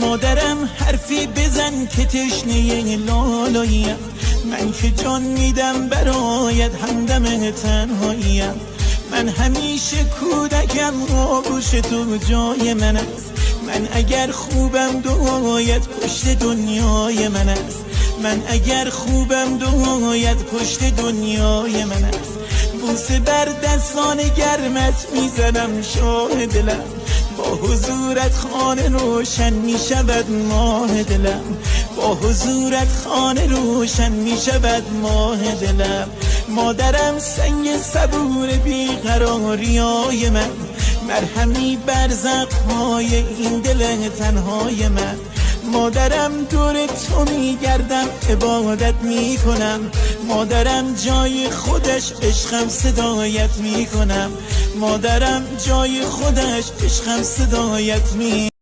مادرم حرفی بزن که تشنه لالاییم، من که جان میدم برایت همدم تنهاییم. من همیشه کودکم آغوش تو جای من است، من اگر خوبم دعایت پشت دنیای من است، من اگر خوبم دعایت پشت دنیای من است. بوسه بر دستان گرمت میزنم شاه دلم، با حضورت خانه روشن میشود ماه دلم، با حضورت خانه روشن میشود ماه دلم. مادرم سنگ صبور بیقراریای من، مرهمی بر زخم‌های این دل تنهای من. مادرم دور تو میگردم عبادت میکنم، مادرم جای خودش عشقم صدایت میکنم، مادرم جای خودش عشقم صدایت می